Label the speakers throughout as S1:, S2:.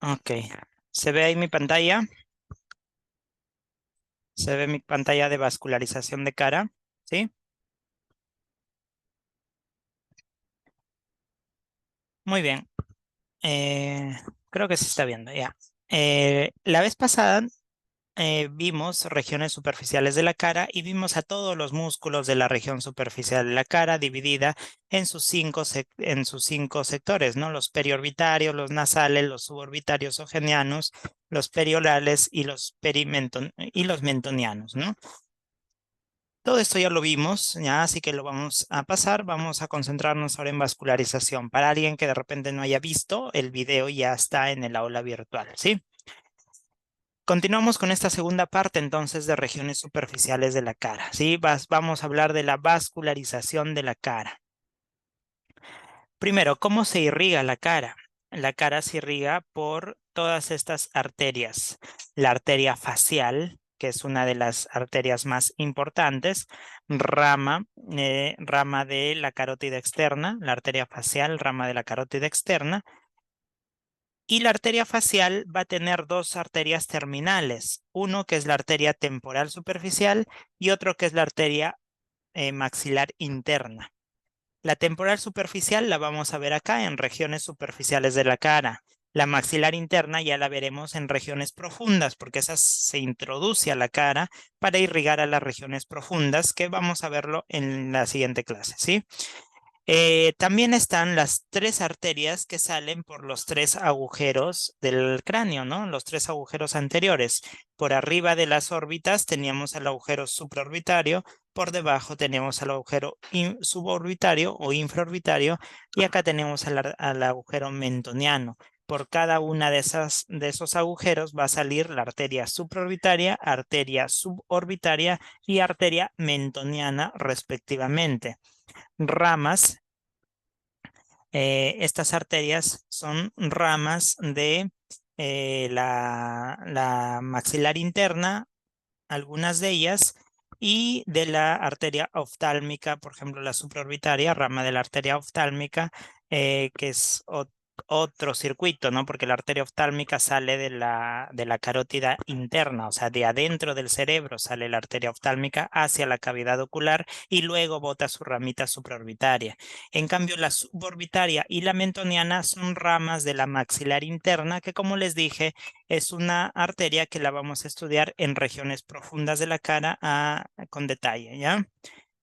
S1: Ok. ¿Se ve ahí mi pantalla? ¿Se ve mi pantalla de vascularización de cara? ¿Sí? Muy bien. Eh, Creo que se está viendo ya. La vez pasada vimos regiones superficiales de la cara y vimos a todos los músculos de la región superficial de la cara dividida en en sus cinco sectores, ¿no? Los periorbitarios, los nasales, los suborbitarios o genianos, los periorales y y los mentonianos, ¿no? Todo esto ya lo vimos, ya, así que lo vamos a pasar. Vamos a concentrarnos ahora en vascularización. Para alguien que de repente no haya visto, el video ya está en el aula virtual, ¿sí? Continuamos con esta segunda parte entonces de regiones superficiales de la cara, ¿sí? Vamos a hablar de la vascularización de la cara. Primero, ¿cómo se irriga la cara? La cara se irriga por todas estas arterias. La arteria facial, que es una de las arterias más importantes, rama de la carótida externa, la arteria facial, rama de la carótida externa. Y la arteria facial va a tener dos arterias terminales, uno que es la arteria temporal superficial y otro que es la arteria maxilar interna. La temporal superficial la vamos a ver acá en regiones superficiales de la cara. La maxilar interna ya la veremos en regiones profundas, porque esa se introduce a la cara para irrigar a las regiones profundas, que vamos a verlo en la siguiente clase, ¿sí? También están las tres arterias que salen por los tres agujeros del cráneo, ¿no? Los tres agujeros anteriores. Por arriba de las órbitas teníamos el agujero supraorbitario, por debajo teníamos el agujero suborbitario o infraorbitario y acá tenemos al agujero mentoniano. Por cada una de esos agujeros va a salir la arteria supraorbitaria, arteria suborbitaria y arteria mentoniana respectivamente. Ramas. Estas arterias son ramas de la maxilar interna, algunas de ellas, y de la arteria oftálmica, por ejemplo, la supraorbitaria, rama de la arteria oftálmica, que es otro circuito, ¿no? Porque la arteria oftálmica sale de de la carótida interna, o sea, de adentro del cerebro sale la arteria oftálmica hacia la cavidad ocular y luego bota su ramita supraorbitaria. En cambio, la suborbitaria y la mentoniana son ramas de la maxilar interna que, como les dije, es una arteria que la vamos a estudiar en regiones profundas de la cara con detalle, ¿ya?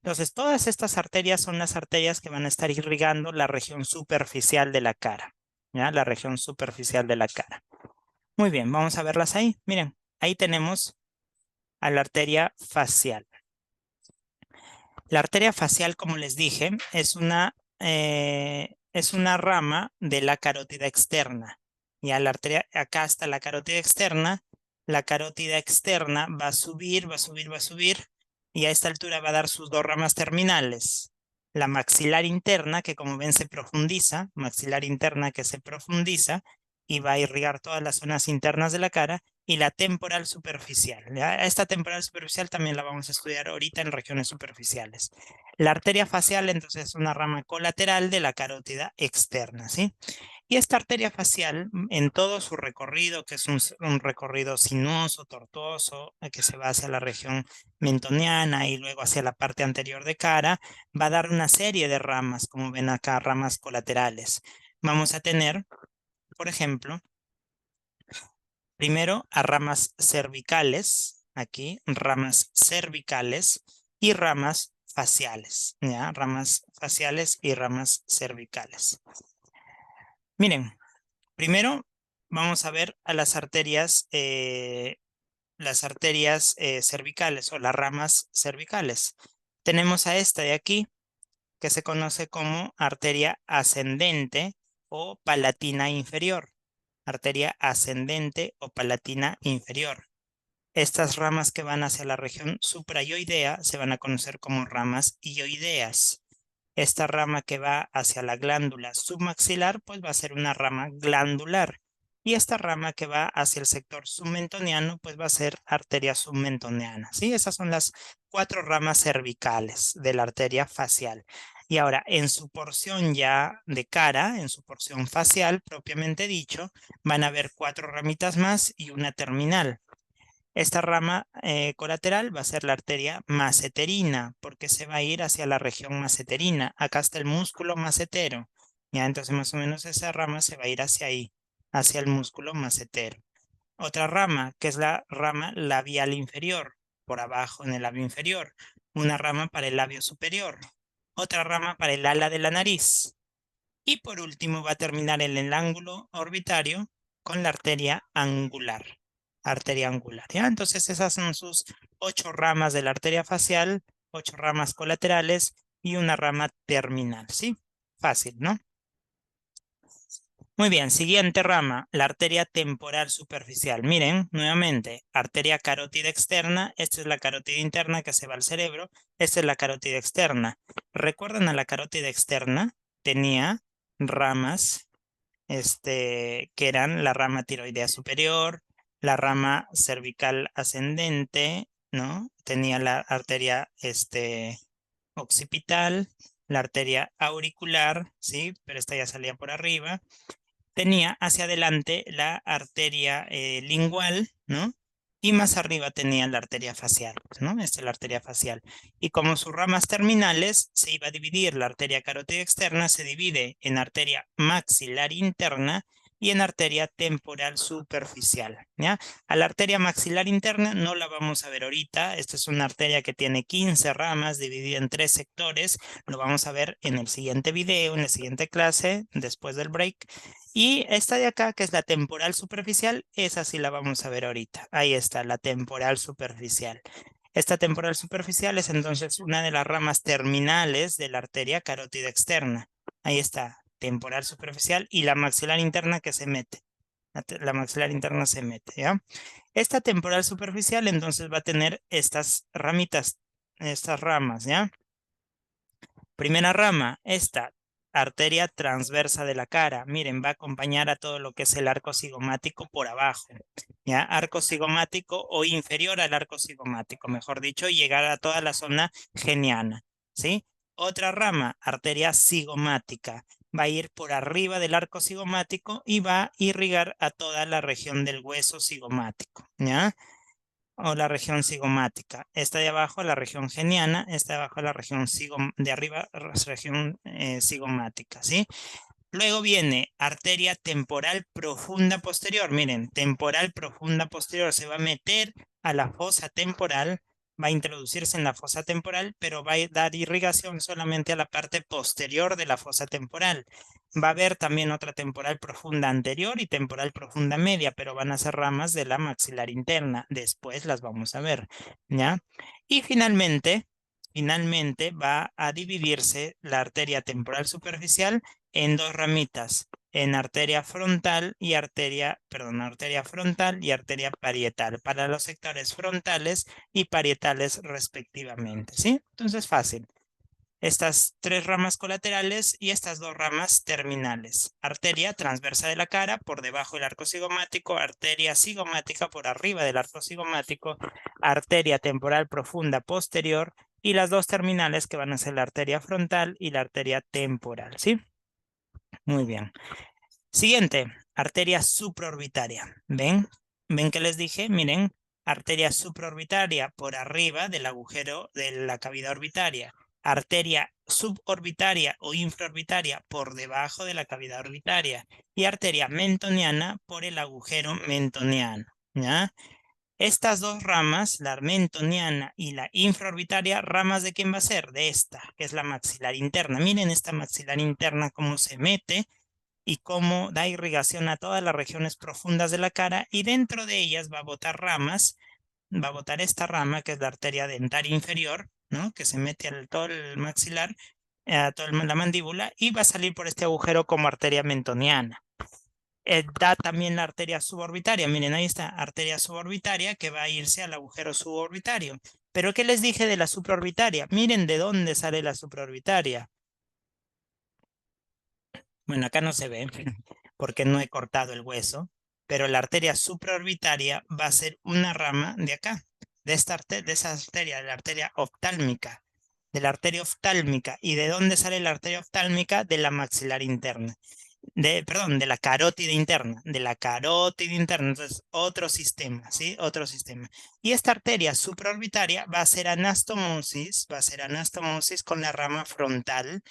S1: Entonces, todas estas arterias son las arterias que van a estar irrigando la región superficial de la cara, ¿ya? La región superficial de la cara. Muy bien, vamos a verlas ahí. Miren, ahí tenemos a la arteria facial. La arteria facial, como les dije, es una rama de la carótida externa. Ya la arteria, acá está la carótida externa. La carótida externa va a subir, va a subir, va a subir. Y a esta altura va a dar sus dos ramas terminales. La maxilar interna, que como ven se profundiza, maxilar interna que se profundiza y va a irrigar todas las zonas internas de la cara y la temporal superficial. ¿Ya? Esta temporal superficial también la vamos a estudiar ahorita en regiones superficiales. La arteria facial, entonces, es una rama colateral de la carótida externa, ¿sí? Y esta arteria facial, en todo su recorrido, que es un recorrido sinuoso, tortuoso, que se va hacia la región mentoniana y luego hacia la parte anterior de cara, va a dar una serie de ramas, como ven acá, ramas colaterales. Vamos a tener, por ejemplo, primero a ramas cervicales, aquí, ramas cervicales y ramas faciales, ¿ya? Ramas faciales y ramas cervicales. Miren, primero vamos a ver a las arterias cervicales o las ramas cervicales. Tenemos a esta de aquí, que se conoce como arteria ascendente o palatina inferior. Arteria ascendente o palatina inferior. Estas ramas que van hacia la región suprayoidea se van a conocer como ramas ioideas. Esta rama que va hacia la glándula submaxilar, pues va a ser una rama glandular. Y esta rama que va hacia el sector submentoniano, pues va a ser arteria submentoniana. ¿Sí? Esas son las cuatro ramas cervicales de la arteria facial. Y ahora, en su porción ya de cara, en su porción facial, propiamente dicho, van a haber 4 ramitas más y una terminal. Esta rama colateral va a ser la arteria maceterina, porque se va a ir hacia la región maceterina. Acá está el músculo macetero. Ya, entonces más o menos esa rama se va a ir hacia ahí, hacia el músculo macetero. Otra rama, que es la rama labial inferior, por abajo en el labio inferior. Una rama para el labio superior. Otra rama para el ala de la nariz. Y por último va a terminar en el ángulo orbitario con la arteria angular. Arteria angular, ¿ya? Entonces esas son sus 8 ramas de la arteria facial, 8 ramas colaterales y una rama terminal, ¿sí? Fácil, ¿no? Muy bien, siguiente rama, la arteria temporal superficial. Miren, nuevamente, arteria carótida externa, esta es la carótida interna que se va al cerebro, esta es la carótida externa. ¿Recuerdan a la carótida externa? Tenía ramas, que eran la rama tiroidea superior, la rama cervical ascendente, ¿no? Tenía la arteria, occipital, la arteria auricular, ¿sí? Pero esta ya salía por arriba. Tenía hacia adelante la arteria lingual, ¿no? Y más arriba tenía la arteria facial, ¿no? Esta es la arteria facial. Y como sus ramas terminales, se iba a dividir la arteria carótida externa, se divide en arteria maxilar interna y en arteria temporal superficial, ¿ya? A la arteria maxilar interna no la vamos a ver ahorita. Esta es una arteria que tiene 15 ramas dividida en 3 sectores. Lo vamos a ver en el siguiente video, en la siguiente clase, después del break. Y esta de acá, que es la temporal superficial, esa sí la vamos a ver ahorita. Ahí está, la temporal superficial. Esta temporal superficial es entonces una de las ramas terminales de la arteria carótida externa. Ahí está, temporal superficial y la maxilar interna que se mete. La maxilar interna se mete, ¿ya? Esta temporal superficial entonces va a tener estas ramitas, estas ramas, ¿ya? Primera rama, esta arteria transversa de la cara. Miren, va a acompañar a todo lo que es el arco cigomático por abajo. ¿Ya? Arco cigomático o inferior al arco cigomático, mejor dicho, y llegar a toda la zona geniana. ¿Sí? Otra rama, arteria cigomática. Va a ir por arriba del arco cigomático y va a irrigar a toda la región del hueso cigomático. ¿Ya? O la región cigomática. Esta de abajo, la región geniana, esta de abajo, la región de arriba, región cigomática, ¿sí? Luego viene arteria temporal profunda posterior. Miren, temporal profunda posterior se va a meter a la fosa temporal, va a introducirse en la fosa temporal, pero va a dar irrigación solamente a la parte posterior de la fosa temporal. Va a haber también otra temporal profunda anterior y temporal profunda media, pero van a ser ramas de la maxilar interna. Después las vamos a ver, ¿ya? Y finalmente va a dividirse la arteria temporal superficial en 2 ramitas, en arteria frontal y arteria frontal y arteria parietal, para los sectores frontales y parietales respectivamente, ¿sí? Entonces fácil. Estas 3 ramas colaterales y estas 2 ramas terminales. Arteria transversa de la cara, por debajo del arco cigomático, arteria cigomática por arriba del arco cigomático, arteria temporal profunda posterior y las 2 terminales que van a ser la arteria frontal y la arteria temporal, ¿sí? Muy bien. Siguiente, arteria supraorbitaria. ¿Ven? ¿Ven que les dije? Miren, arteria supraorbitaria por arriba del agujero de la cavidad orbitaria. Arteria suborbitaria o infraorbitaria por debajo de la cavidad orbitaria. Y arteria mentoniana por el agujero mentoniano. ¿Ya? Estas 2 ramas, la mentoniana y la infraorbitaria, ramas de quién va a ser? De esta, que es la maxilar interna. Miren esta maxilar interna cómo se mete y cómo da irrigación a todas las regiones profundas de la cara y dentro de ellas va a botar ramas, va a botar esta rama que es la arteria dentaria inferior, ¿no? Que se mete al todo el maxilar, a toda la mandíbula y va a salir por este agujero como arteria mentoniana. Da también la arteria suborbitaria, miren ahí está, arteria suborbitaria que va a irse al agujero suborbitario. Pero ¿qué les dije de la supraorbitaria? Miren de dónde sale la supraorbitaria. Bueno, acá no se ve porque no he cortado el hueso, pero la arteria supraorbitaria va a ser una rama de acá, de esa arteria, de la arteria oftálmica. de la arteria oftálmica. ¿Y de dónde sale la arteria oftálmica? De la maxilar interna. Perdón, de la carótida interna, de la carótida interna. Entonces, otro sistema, ¿sí? Otro sistema. Y esta arteria supraorbitaria va a ser anastomosis con la rama frontal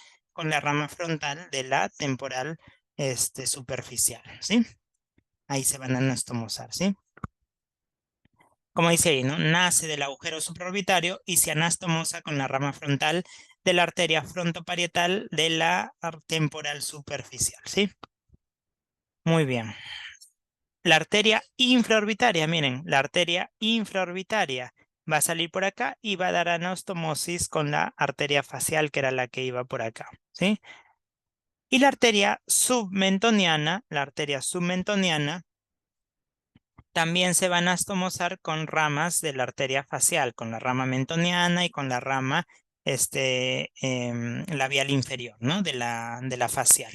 S1: de la temporal superficial, ¿sí? Ahí se van a anastomosar, ¿sí? Como dice ahí, ¿no? Nace del agujero supraorbitario y se anastomosa con la rama frontal de la arteria frontoparietal de la temporal superficial, ¿sí? Muy bien. La arteria infraorbitaria, miren, la arteria infraorbitaria va a salir por acá y va a dar anastomosis con la arteria facial, que era la que iba por acá, ¿sí? Y la arteria submentoniana, también se van a anastomosar con ramas de la arteria facial, con la rama mentoniana y con la rama labial inferior, ¿no? De la facial.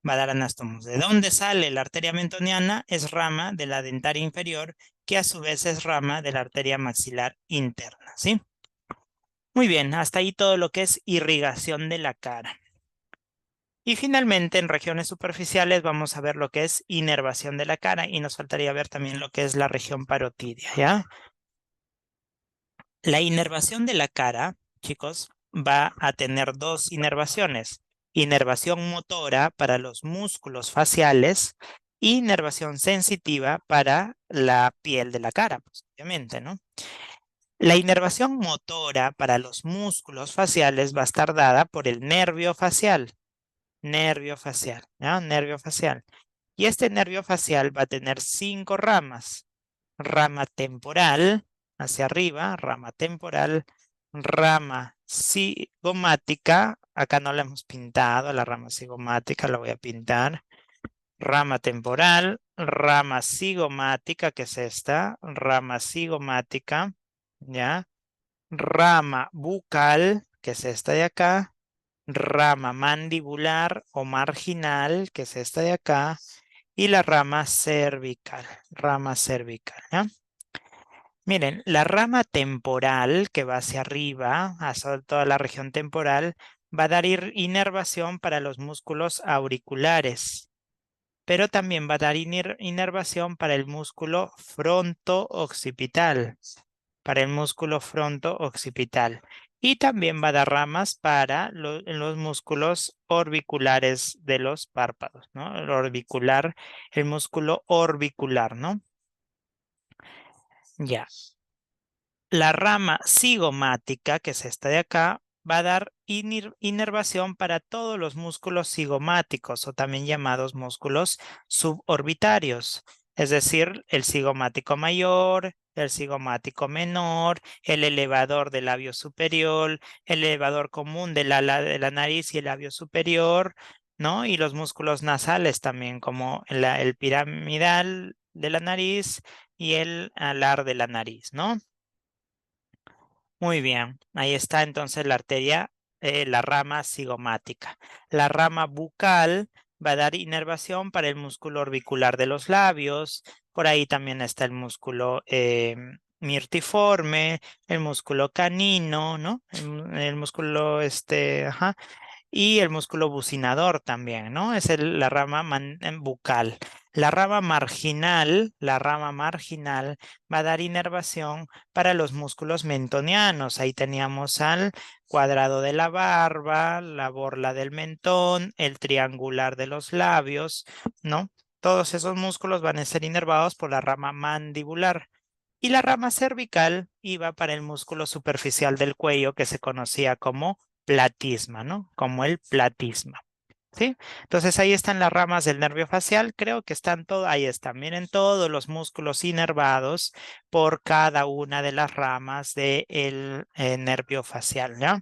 S1: Va a dar anastomosis. ¿De dónde sale la arteria mentoniana? Es rama de la dentaria inferior, que a su vez es rama de la arteria maxilar interna, ¿sí? Muy bien, hasta ahí todo lo que es irrigación de la cara. Y finalmente, en regiones superficiales vamos a ver lo que es inervación de la cara y nos faltaría ver también lo que es la región parotidia, ¿ya? La inervación de la cara, chicos, va a tener dos inervaciones. Inervación motora para los músculos faciales y inervación sensitiva para la piel de la cara, pues, obviamente, ¿no? La inervación motora para los músculos faciales va a estar dada por el nervio facial, ¿ya? Nervio facial. Y este nervio facial va a tener 5 ramas. Rama temporal, hacia arriba, rama temporal, rama cigomática, acá no la hemos pintado, la rama cigomática la voy a pintar. Rama temporal, rama cigomática, que es esta, rama cigomática, ¿ya? Rama bucal, que es esta de acá, rama mandibular o marginal, que es esta de acá, y la rama cervical, ¿ya? Miren, la rama temporal que va hacia arriba, hacia toda la región temporal, va a dar inervación para los músculos auriculares, pero también va a dar inervación para el músculo fronto-occipital, Y también va a dar ramas para los músculos orbiculares de los párpados, ¿no? El músculo orbicular, ¿no? Ya. La rama cigomática, que es esta de acá, va a dar inervación para todos los músculos cigomáticos o también llamados músculos suborbitarios, es decir, el cigomático mayor, el cigomático menor, el elevador del labio superior, el elevador común de la nariz y el labio superior, ¿no? Y los músculos nasales también, como el piramidal de la nariz y el alar de la nariz, ¿no? Muy bien, ahí está entonces la rama cigomática. La rama bucal va a dar inervación para el músculo orbicular de los labios. Por ahí también está el músculo mirtiforme, el músculo canino, ¿no? El músculo, ajá, y el músculo bucinador también, ¿no? Es la rama bucal. La rama marginal va a dar inervación para los músculos mentonianos. Ahí teníamos al cuadrado de la barba, la borla del mentón, el triangular de los labios, ¿no? Todos esos músculos van a ser inervados por la rama mandibular. Y la rama cervical iba para el músculo superficial del cuello que se conocía como platisma, ¿no? Como el platisma, ¿sí? Entonces ahí están las ramas del nervio facial. Creo que están ahí están. Miren todos los músculos inervados por cada una de las ramas del nervio facial, ¿ya?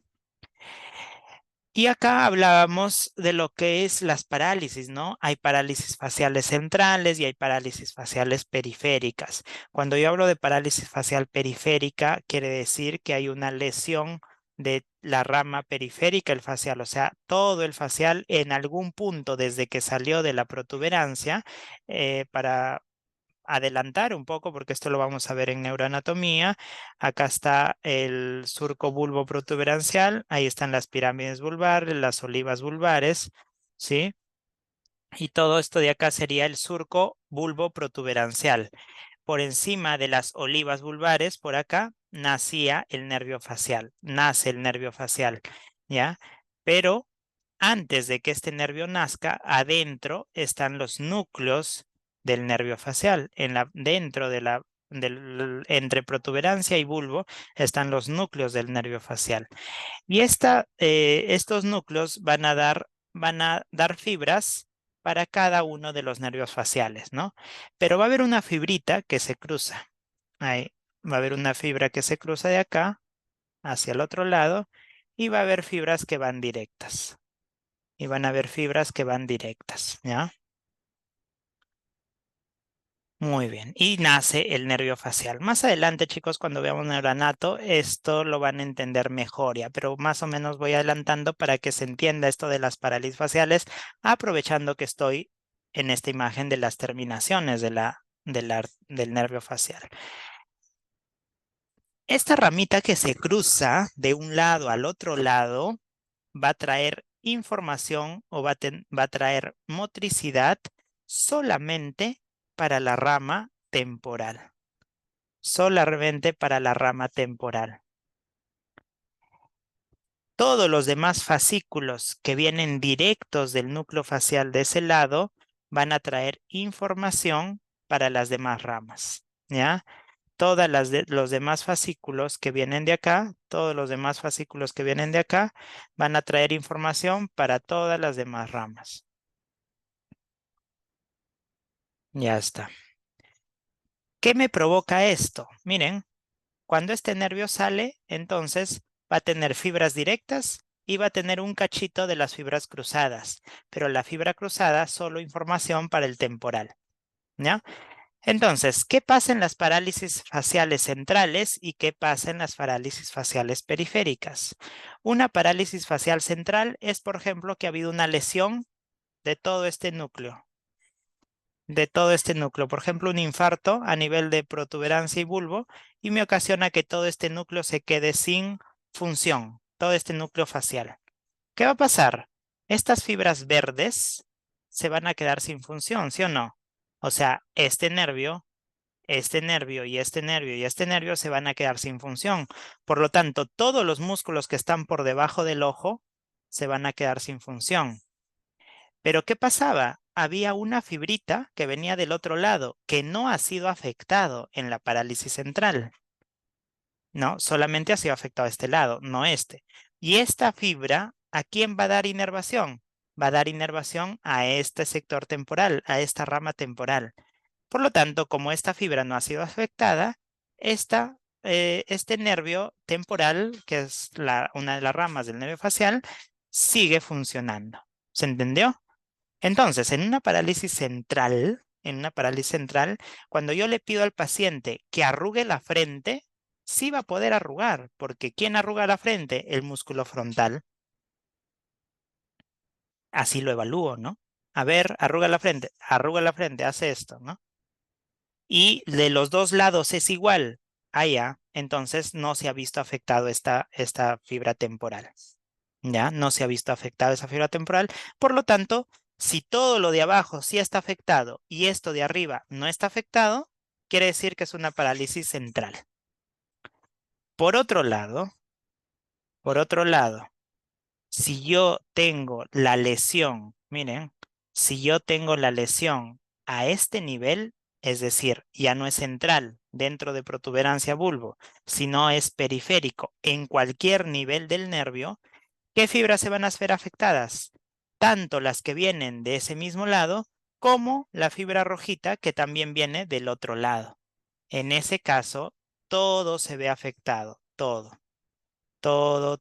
S1: Y acá hablábamos de lo que es las parálisis, ¿no? Hay parálisis faciales centrales y hay parálisis faciales periféricas. Cuando yo hablo de parálisis facial periférica, quiere decir que hay una lesión de la rama periférica del facial, o sea, todo el facial en algún punto desde que salió de la protuberancia para adelantar un poco porque esto lo vamos a ver en neuroanatomía. Acá está el surco bulbo protuberancial, ahí están las pirámides vulvares, las olivas vulvares, ¿sí? Y todo esto de acá sería el surco bulbo protuberancial. Por encima de las olivas vulvares, por acá, nacía el nervio facial, nace el nervio facial, ¿ya? Pero antes de que este nervio nazca, adentro están los núcleos del nervio facial. Dentro de entre protuberancia y bulbo están los núcleos del nervio facial. Y estos núcleos van a dar fibras para cada uno de los nervios faciales, ¿no? Pero va a haber una fibrita que se cruza. Ahí va a haber una fibra que se cruza de acá hacia el otro lado y va a haber fibras que van directas. Y van a haber fibras que van directas, ¿ya? Muy bien. Y nace el nervio facial. Más adelante, chicos, cuando veamos neuranato, esto lo van a entender mejor ya, pero más o menos voy adelantando para que se entienda esto de las parálisis faciales, aprovechando que estoy en esta imagen de las terminaciones del nervio facial. Esta ramita que se cruza de un lado al otro lado va a traer información o va a traer motricidad solamente para la rama temporal. Solamente para la rama temporal. Todos los demás fascículos que vienen directos del núcleo facial de ese lado van a traer información para las demás ramas, ¿ya? Los demás fascículos que vienen de acá, todos los demás fascículos que vienen de acá, van a traer información para todas las demás ramas. Ya está. ¿Qué me provoca esto? Miren, cuando este nervio sale, entonces va a tener fibras directas y va a tener un cachito de las fibras cruzadas, pero la fibra cruzada solo información para el temporal, ¿ya? Entonces, ¿qué pasa en las parálisis faciales centrales y qué pasa en las parálisis faciales periféricas? Una parálisis facial central es, por ejemplo, que ha habido una lesión de todo este núcleo, por ejemplo, un infarto a nivel de protuberancia y bulbo, y me ocasiona que todo este núcleo se quede sin función, todo este núcleo facial. ¿Qué va a pasar? Estas fibras verdes se van a quedar sin función, ¿sí o no? O sea, este nervio y este nervio y este nervio se van a quedar sin función. Por lo tanto, todos los músculos que están por debajo del ojo se van a quedar sin función. Pero ¿qué pasaba? Había una fibrita que venía del otro lado que no ha sido afectado en la parálisis central. No, solamente ha sido afectado este lado, no este. Y esta fibra, ¿a quién va a dar inervación? Va a dar inervación a este sector temporal, a esta rama temporal. Por lo tanto, como esta fibra no ha sido afectada, este nervio temporal, que es una de las ramas del nervio facial, sigue funcionando. ¿Se entendió? Entonces, en una parálisis central, cuando yo le pido al paciente que arrugue la frente, sí va a poder arrugar, porque ¿quién arruga la frente? El músculo frontal. Así lo evalúo, ¿no? A ver, arruga la frente, hace esto, ¿no? Y de los dos lados es igual. Ya, entonces no se ha visto afectado esta fibra temporal. ¿Ya? No se ha visto afectado esa fibra temporal. Por lo tanto, si todo lo de abajo sí está afectado y esto de arriba no está afectado, quiere decir que es una parálisis central. Por otro lado, si yo tengo la lesión, miren, si yo tengo la lesión a este nivel, es decir, ya no es central dentro de protuberancia bulbo, sino es periférico en cualquier nivel del nervio, ¿qué fibras se van a ver afectadas? Tanto las que vienen de ese mismo lado como la fibra rojita que también viene del otro lado. En ese caso, todo se ve afectado, todo. Todo,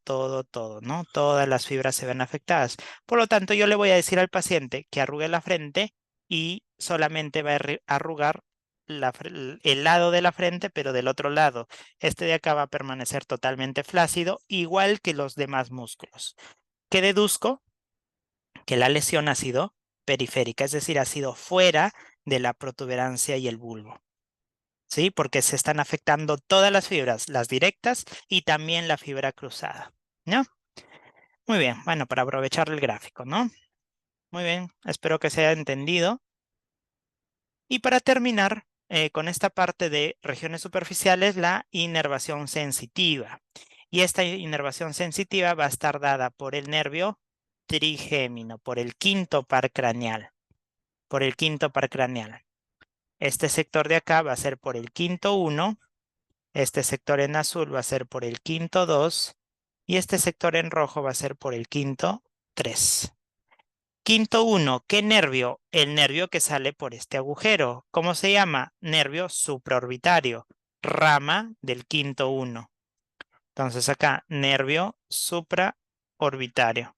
S1: ¿no? Todas las fibras se ven afectadas. Por lo tanto, yo le voy a decir al paciente que arrugue la frente y solamente va a arrugar el lado de la frente, pero del otro lado. Este de acá va a permanecer totalmente flácido, igual que los demás músculos. ¿Qué deduzco? Que la lesión ha sido periférica, es decir, ha sido fuera de la protuberancia y el bulbo. ¿Sí? Porque se están afectando todas las fibras, las directas y también la fibra cruzada, ¿no? Muy bien, bueno, para aprovechar el gráfico, ¿no? Muy bien, espero que se haya entendido. Y para terminar con esta parte de regiones superficiales, la inervación sensitiva. Y esta inervación sensitiva va a estar dada por el nervio trigémino, por el quinto par craneal, por el quinto par craneal. Este sector de acá va a ser por el quinto 1, este sector en azul va a ser por el quinto 2 y este sector en rojo va a ser por el quinto 3. Quinto 1, ¿qué nervio? El nervio que sale por este agujero. ¿Cómo se llama? Nervio supraorbitario, rama del quinto 1. Entonces acá, nervio supraorbitario.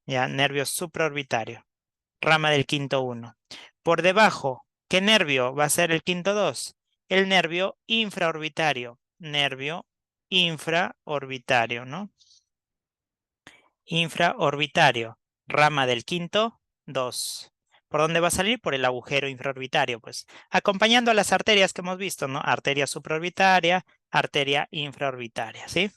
S1: Ya, nervio supraorbitario, rama del quinto 1. Por debajo, ¿qué nervio va a ser el quinto 2? El nervio infraorbitario, ¿no? Infraorbitario, rama del quinto 2. ¿Por dónde va a salir? Por el agujero infraorbitario, pues, acompañando a las arterias que hemos visto, ¿no? Arteria supraorbitaria, arteria infraorbitaria, ¿sí?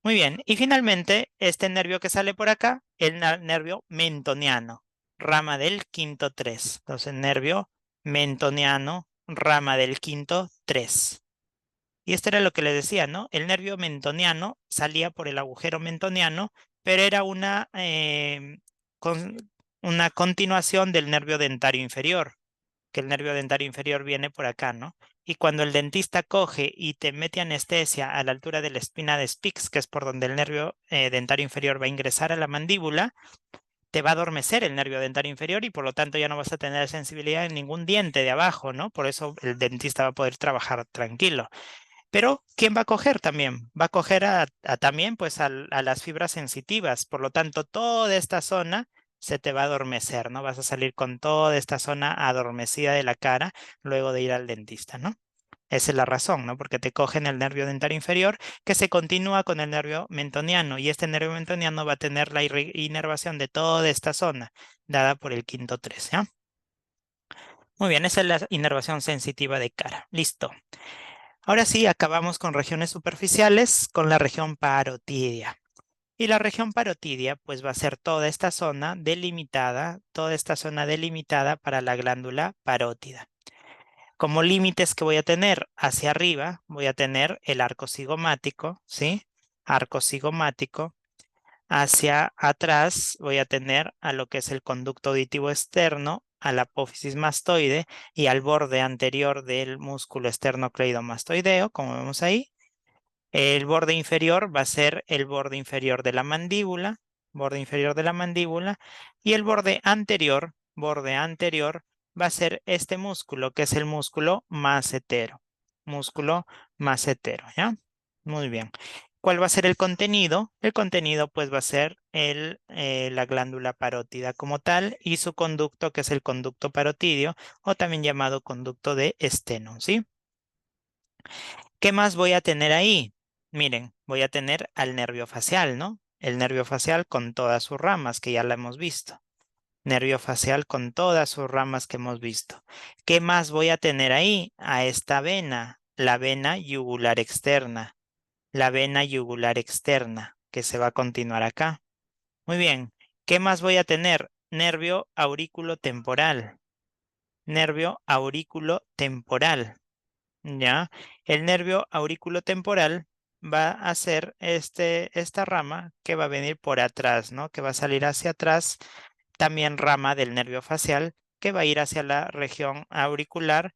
S1: Muy bien, y finalmente, este nervio que sale por acá, el nervio mentoniano, rama del quinto 3. Entonces, nervio mentoniano, rama del quinto 3. Y esto era lo que les decía, ¿no? El nervio mentoniano salía por el agujero mentoniano, pero era una continuación del nervio dentario inferior, que el nervio dentario inferior viene por acá, ¿no? Y cuando el dentista coge y te mete anestesia a la altura de la espina de Spix, que es por donde el nervio dentario inferior va a ingresar a la mandíbula, te va a adormecer el nervio dentario inferior y por lo tanto ya no vas a tener sensibilidad en ningún diente de abajo, ¿no? Por eso el dentista va a poder trabajar tranquilo. Pero, ¿quién va a coger también? Va a coger también pues a las fibras sensitivas. Por lo tanto, toda esta zona se te va a adormecer, ¿no? Vas a salir con toda esta zona adormecida de la cara luego de ir al dentista, ¿no? Esa es la razón, ¿no? Porque te cogen el nervio dentario inferior que se continúa con el nervio mentoniano y este nervio mentoniano va a tener la inervación de toda esta zona dada por el quinto 3, ¿ya? Muy bien, esa es la inervación sensitiva de cara. Listo. Ahora sí, acabamos con regiones superficiales, con la región parotidia. Y la región parotidia, pues va a ser toda esta zona delimitada para la glándula parótida. Como límites que voy a tener hacia arriba, voy a tener el arco cigomático, ¿sí? Arco cigomático. Hacia atrás voy a tener a lo que es el conducto auditivo externo, a la apófisis mastoide y al borde anterior del músculo esternocleidomastoideo, como vemos ahí. El borde inferior va a ser el borde inferior de la mandíbula, y el borde anterior va a ser este músculo, que es el músculo macetero, ¿ya? Muy bien. ¿Cuál va a ser el contenido? El contenido pues va a ser la glándula parótida como tal y su conducto, que es el conducto parotidio o también llamado conducto de Stenon, ¿sí? ¿Qué más voy a tener ahí? Miren, voy a tener al nervio facial, ¿no? El nervio facial con todas sus ramas, que ya la hemos visto. Nervio facial con todas sus ramas que hemos visto. ¿Qué más voy a tener ahí? A esta vena, la vena yugular externa. La vena yugular externa, que se va a continuar acá. Muy bien. ¿Qué más voy a tener? Nervio aurículo temporal. Nervio aurículo temporal. ¿Ya? El nervio auriculotemporal va a ser esta rama que va a venir por atrás, ¿no? Que va a salir hacia atrás, también rama del nervio facial, que va a ir hacia la región auricular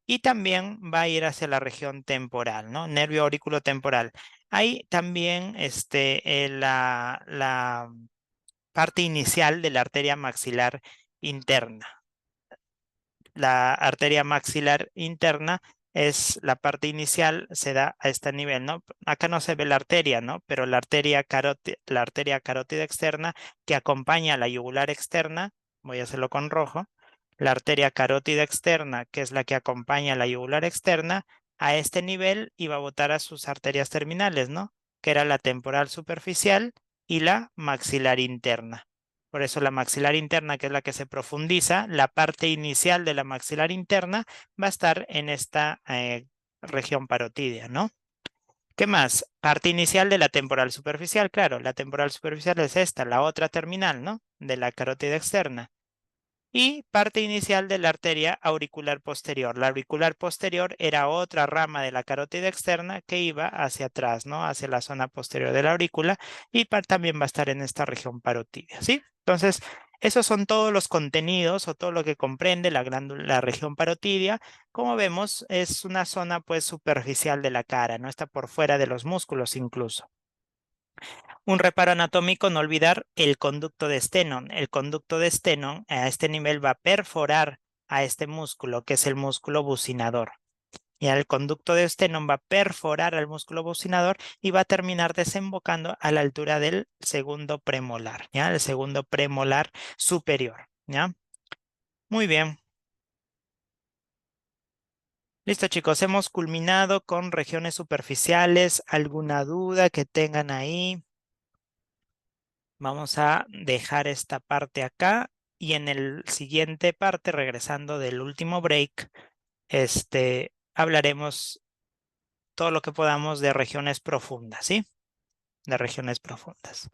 S1: y también va a ir hacia la región temporal, ¿no? Nervio auriculotemporal. Hay también la parte inicial de la arteria maxilar interna. La arteria maxilar interna es la parte inicial, se da a este nivel, ¿no? Acá no se ve la arteria, ¿no? Pero la arteria carótida externa que acompaña a la yugular externa, voy a hacerlo con rojo, la arteria carótida externa, que es la que acompaña a la yugular externa, a este nivel iba a botar a sus arterias terminales, ¿no? Que era la temporal superficial y la maxilar interna. Por eso la maxilar interna, que es la que se profundiza, la parte inicial de la maxilar interna va a estar en esta región parotidia, ¿no? ¿Qué más? Parte inicial de la temporal superficial, claro, la temporal superficial es esta, la otra terminal, ¿no? De la carótida externa. Y parte inicial de la arteria auricular posterior. La auricular posterior era otra rama de la carótida externa que iba hacia atrás, ¿no? Hacia la zona posterior de la aurícula y también va a estar en esta región parotidia, ¿sí? Entonces, esos son todos los contenidos o todo lo que comprende la glándula, la región parotidia. Como vemos, es una zona pues superficial de la cara, ¿no? Está por fuera de los músculos incluso. Un reparo anatómico, no olvidar el conducto de Stenón. El conducto de Stenón a este nivel va a perforar a este músculo, que es el músculo bucinador. Y el conducto de Stenón va a perforar al músculo bucinador y va a terminar desembocando a la altura del segundo premolar, ¿ya? El segundo premolar superior, ¿ya? Muy bien. Listo, chicos, hemos culminado con regiones superficiales. ¿Alguna duda que tengan ahí? Vamos a dejar esta parte acá y en el siguiente parte, regresando del último break, hablaremos todo lo que podamos de regiones profundas, ¿sí? De regiones profundas.